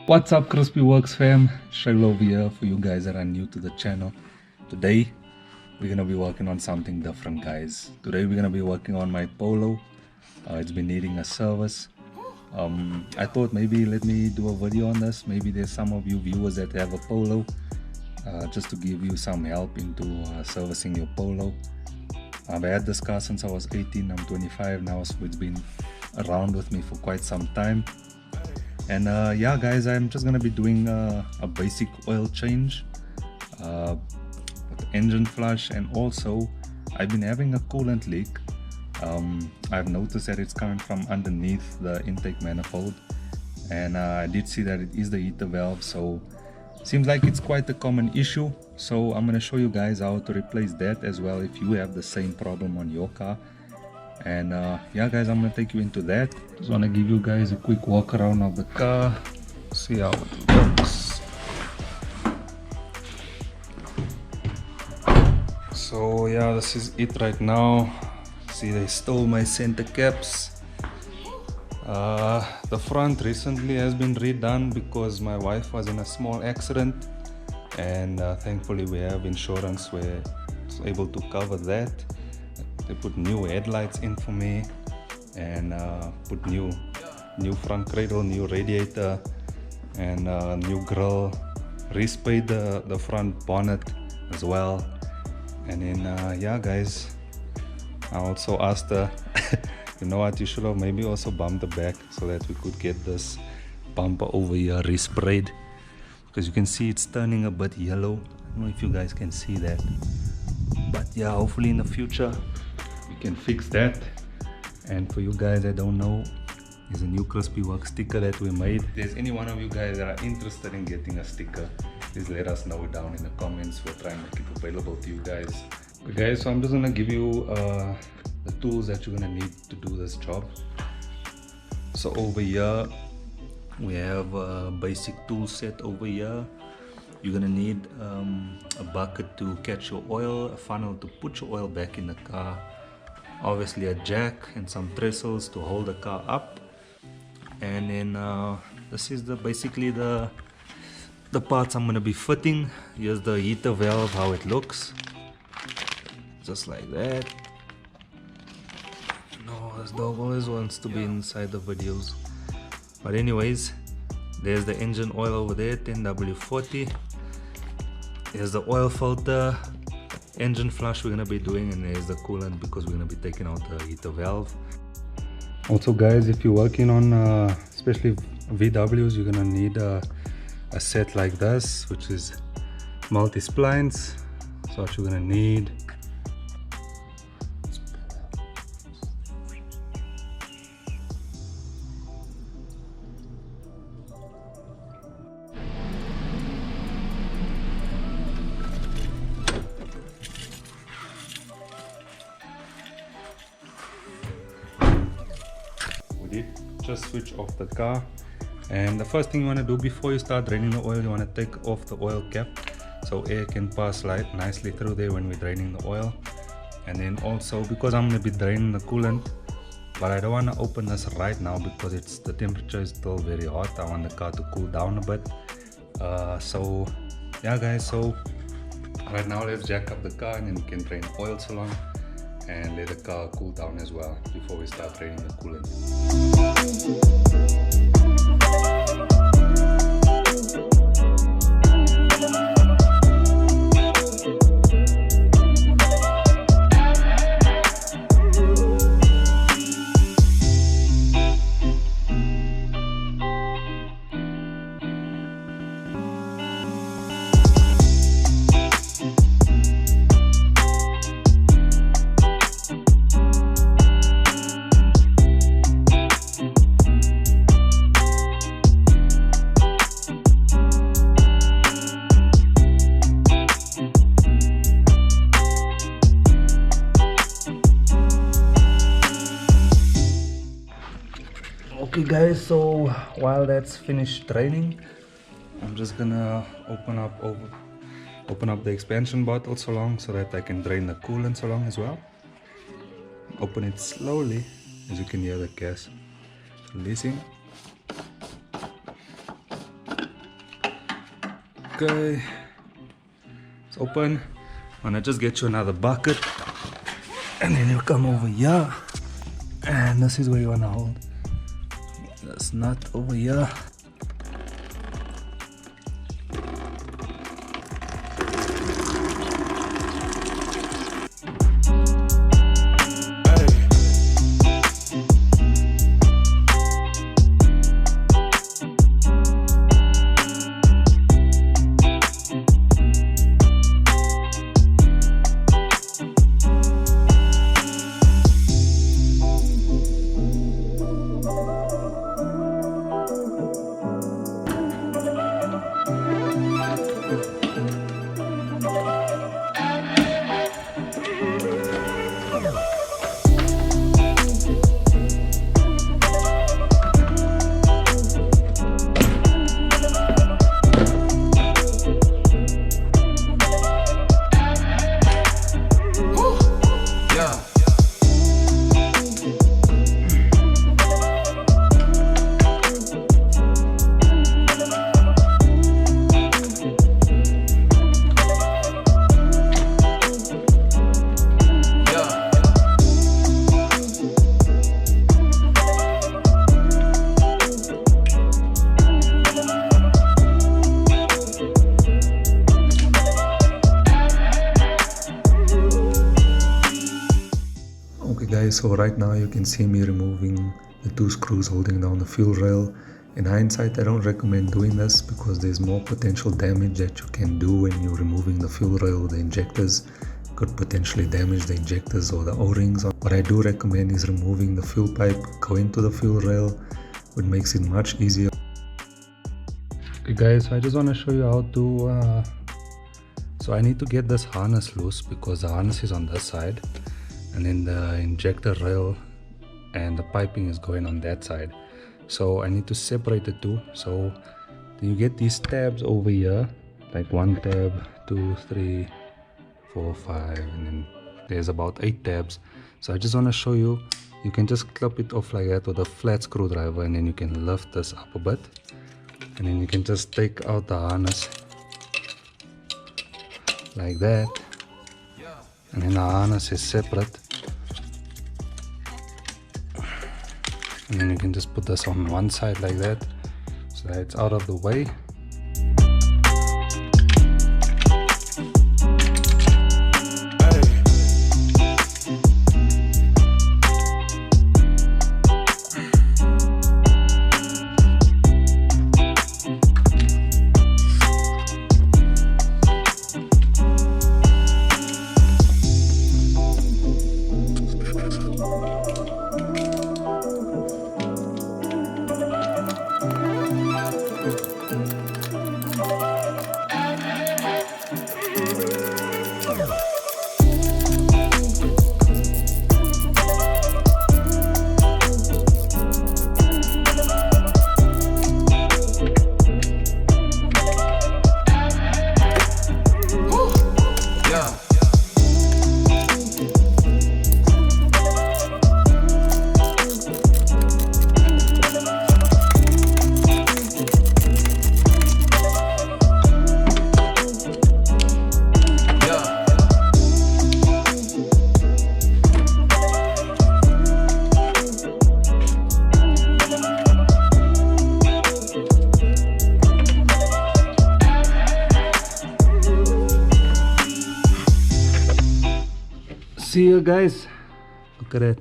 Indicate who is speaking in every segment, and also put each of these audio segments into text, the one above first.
Speaker 1: What's up, Crispy Works fam? Shell over here for you guys that are new to the channel. Today we're gonna be working on something different, guys. Today we're gonna be working on my Polo. It's been needing a service. I thought maybe let me do a video on this. Maybe there's some of you viewers that have a Polo, just to give you some help into servicing your Polo. I've had this car since I was 18. I'm 25 now, so it's been around with me for quite some time. And yeah guys, I'm just gonna be doing a basic oil change with the engine flush, and also I've been having a coolant leak. I've noticed that it's coming from underneath the intake manifold, and I did see that it is the heater valve, so seems like it's quite a common issue. So I'm gonna show you guys how to replace that as well if you have the same problem on your car. And yeah guys, I'm gonna take you into that. Just wanna give you guys a quick walk around of the car, see how it looks. So yeah, this is it right now. See, they stole my center caps. The front recently has been redone because my wife was in a small accident, and thankfully we have insurance where it's able to cover that. They put new headlights in for me, and put new front cradle, new radiator, and new grille. Resprayed the front bonnet as well. And then yeah guys, I also asked her, you know what, you should have maybe also bumped the back so that we could get this bumper over here resprayed, because you can see it's turning a bit yellow. I don't know if you guys can see that, but yeah, hopefully in the future we can fix that. And for you guys that don't know, there's a new Crispy Works sticker that we made. If there's any one of you guys that are interested in getting a sticker, please let us know down in the comments. We'll try and make it available to you guys. Okay guys, so I'm just gonna give you the tools that you're gonna need to do this job. So over here we have a basic tool set over here. You're gonna need a bucket to catch your oil, a funnel to put your oil back in the car, obviously a jack and some trestles to hold the car up. And then this is basically the parts I'm gonna be fitting. Here's the heater valve, how it looks, just like that. No, this dog always wants to be inside the videos. But anyways, there's the engine oil over there, 10W40. There's the oil filter, engine flush we're gonna be doing, and there's the coolant because we're gonna be taking out the heater valve. Also guys, if you're working on especially VWs, you're gonna need a set like this, which is multi-splines. So what you're gonna need, just switch off the car. And the first thing you want to do before you start draining the oil, you want to take off the oil cap so air can pass nicely through there when we're draining the oil. And then also, because I'm going to be draining the coolant, but I don't want to open this right now because the temperature is still very hot. I want the car to cool down a bit. So yeah guys, so right now let's jack up the car and then we can drain oil so long and let the car cool down as well before we start draining the coolant. Okay guys, so while that's finished draining, I'm just gonna open up the expansion bottle so long so that I can drain the coolant so long as well. Open it slowly, as you can hear the gas releasing. Okay, it's open. I'm gonna just get you another bucket, and then you come over here, and this is where you wanna hold this nut over here. So right now you can see me removing the two screws holding down the fuel rail. In hindsight, I don't recommend doing this because there's more potential damage that you can do when you're removing the fuel rail or the injectors. It could potentially damage the injectors or the O-rings. What I do recommend is removing the fuel pipe, go into the fuel rail, which makes it much easier. Okay guys, so I just want to show you how to so I need to get this harness loose because the harness is on this side, and then the injector rail and the piping is going on that side. So I need to separate the two. So you get these tabs over here, like 1 tab, 2, 3, 4, 5, and then there's about 8 tabs. So I just want to show you, you can just clip it off like that with a flat screwdriver, and then you can lift this up a bit, and then you can just take out the harness like that, and then the harness is separate. And then you can just put this on one side like that, so that it's out of the way. See you guys. Look at it.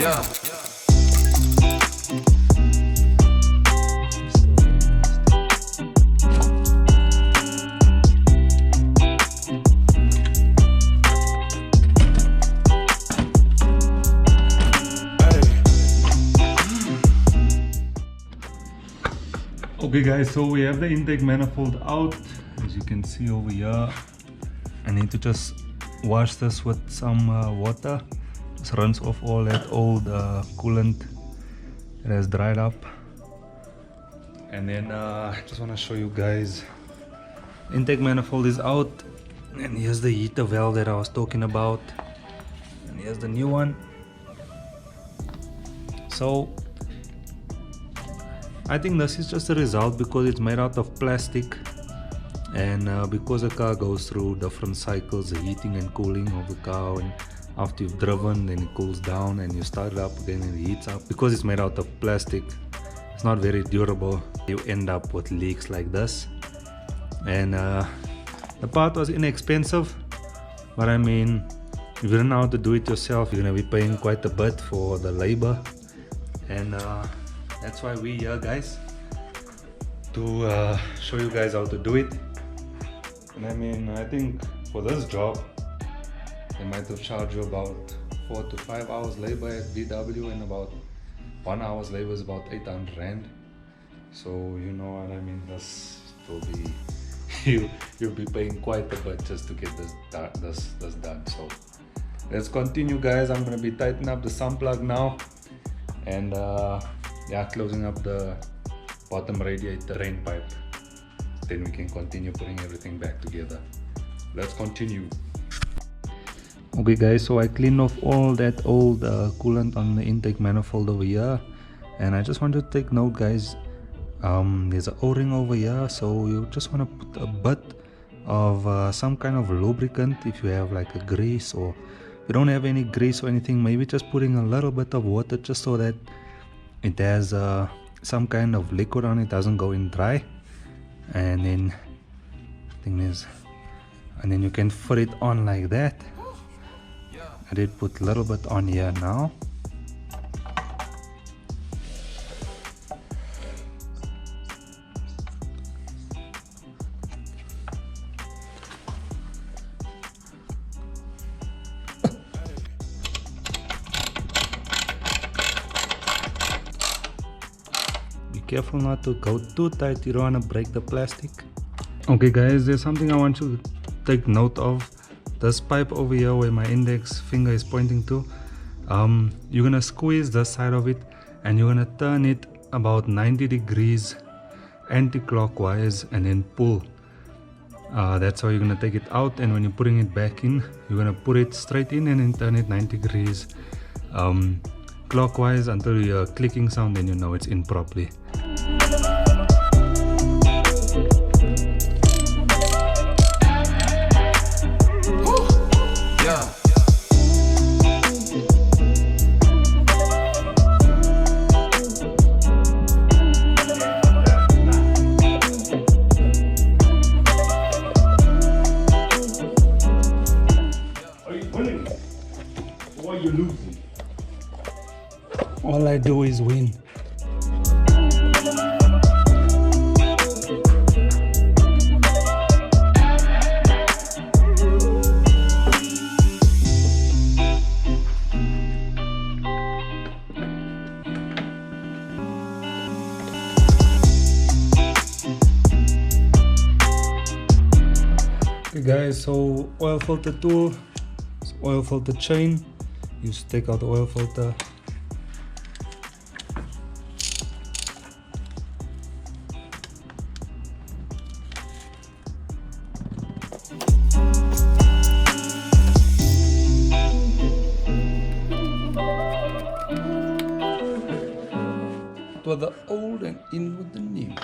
Speaker 2: Yeah.
Speaker 1: Okay guys, so we have the intake manifold out. As you can see over here, I need to just wash this with some water. Just rinse off all that old coolant that has dried up. And then I just want to show you guys, intake manifold is out, and here's the heater valve that I was talking about, and here's the new one. So I think this is just a result because it's made out of plastic, and because the car goes through different cycles, the heating and cooling of the car, and after you've driven then it cools down and you start it up again and it heats up. Because it's made out of plastic, it's not very durable. You end up with leaks like this. And the part was inexpensive, but I mean, if you don't know how to do it yourself, you're gonna be paying quite a bit for the labor. And that's why we're here, guys, to show you guys how to do it. And I mean, I think for this job they might have charged you about 4 to 5 hours labor at VW, and about 1 hour's labor is about 800 Rand. So you know what I mean, this will be you'll be paying quite a bit just to get this done. So let's continue, guys. I'm gonna be tightening up the sun plug now, and yeah, closing up the bottom radiator drain pipe. Then we can continue putting everything back together. Let's continue. Okay guys, so I cleaned off all that old coolant on the intake manifold over here, and I just want to take note, guys, there's an o-ring over here, so you just want to put a bit of some kind of lubricant. If you have like a grease, or if you don't have any grease or anything, maybe just putting a little bit of water just so that it has some kind of liquid on it, doesn't go in dry. And then and then you can put it on like that. I did put a little bit on here now. Careful not to go too tight, you don't want to break the plastic. Okay guys, there's something I want you to take note of. This pipe over here where my index finger is pointing to, you're gonna squeeze this side of it and you're gonna turn it about 90 degrees anti-clockwise and then pull. That's how you're gonna take it out, and when you're putting it back in, you're gonna put it straight in and then turn it 90 degrees clockwise until you hear a clicking sound, then you know it's in properly. All I do is win. Okay guys, so oil filter tool, oil filter chain. You just take out the oil filter. With the old and in with the new.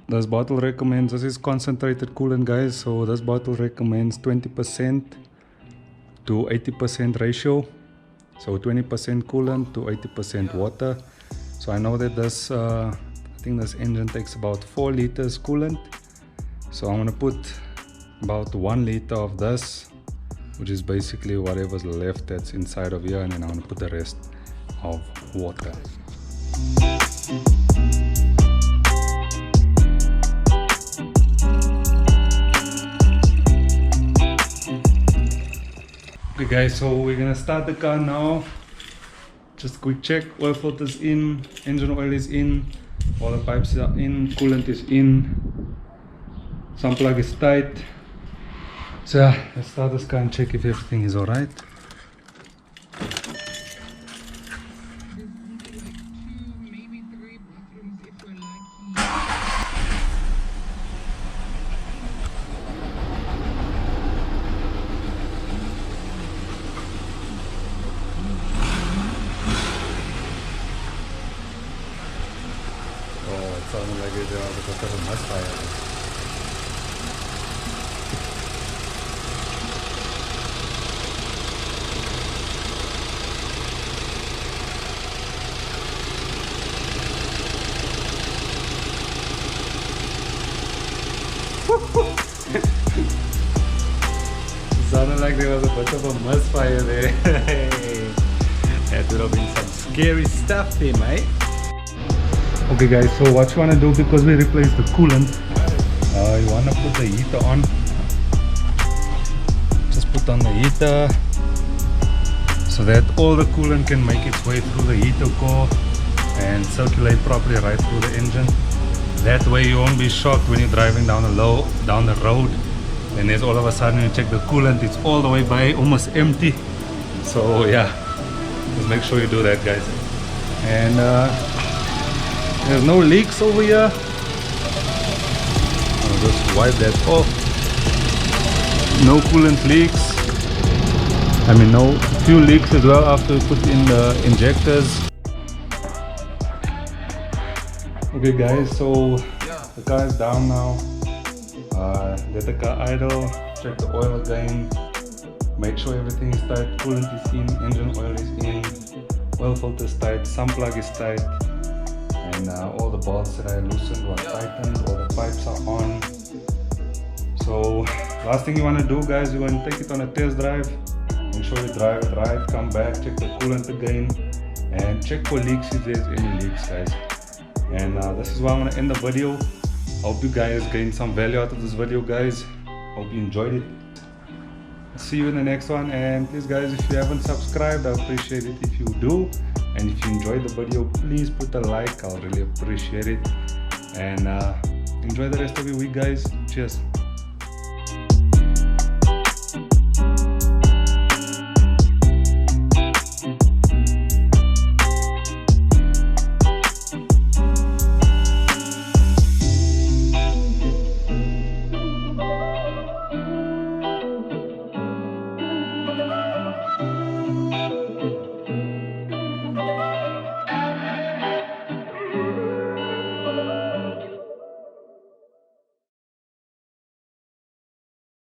Speaker 1: This bottle recommends, this is concentrated coolant guys, so this bottle recommends 20% to 80% ratio. So 20% coolant to 80% water. So I know that this, I think this engine takes about 4 liters coolant. So I'm gonna put about 1 liter of this, which is basically whatever's left that's inside of here, and then I'm gonna put the rest of water. Okay guys, so we're gonna start the car now. Just quick check, oil filter's in, engine oil is in, all the pipes are in, coolant is in, sun plug is tight. So yeah, let's start this car and check if everything is alright. Oh, it sounded like it was a bit of a misfire. Sounded like there was a bit of a misfire there. That would have been some scary stuff there, mate. Okay guys, so what you want to do, because we replaced the coolant, you want to put the heater on. Just put on the heater so that all the coolant can make its way through the heater core and circulate properly right through the engine. That way you won't be shocked when you're driving down the road, and there's all of a sudden you check the coolant, it's all the way by almost empty. So yeah, just make sure you do that, guys. And there's no leaks over here. I'll just wipe that off. No coolant leaks. I mean, no few leaks as well after we put in the injectors. Okay guys, so the car is down now. Let the car idle, check the oil again, make sure everything is tight, coolant is in, engine oil is in, oil filter is tight, sun plug is tight, and all the bolts that I loosened were tightened, all the pipes are on. So last thing you want to do, guys, you want to take it on a test drive, make sure you drive it right, come back, check the coolant again, and check for leaks if there's any leaks, guys. And this is where I'm going to end the video. Hope you guys gained some value out of this video, guys. Hope you enjoyed it. See you in the next one. And please, guys, if you haven't subscribed, I appreciate it if you do. And if you enjoyed the video, please put a like. I'll really appreciate it. And enjoy the rest of your week, guys. Cheers.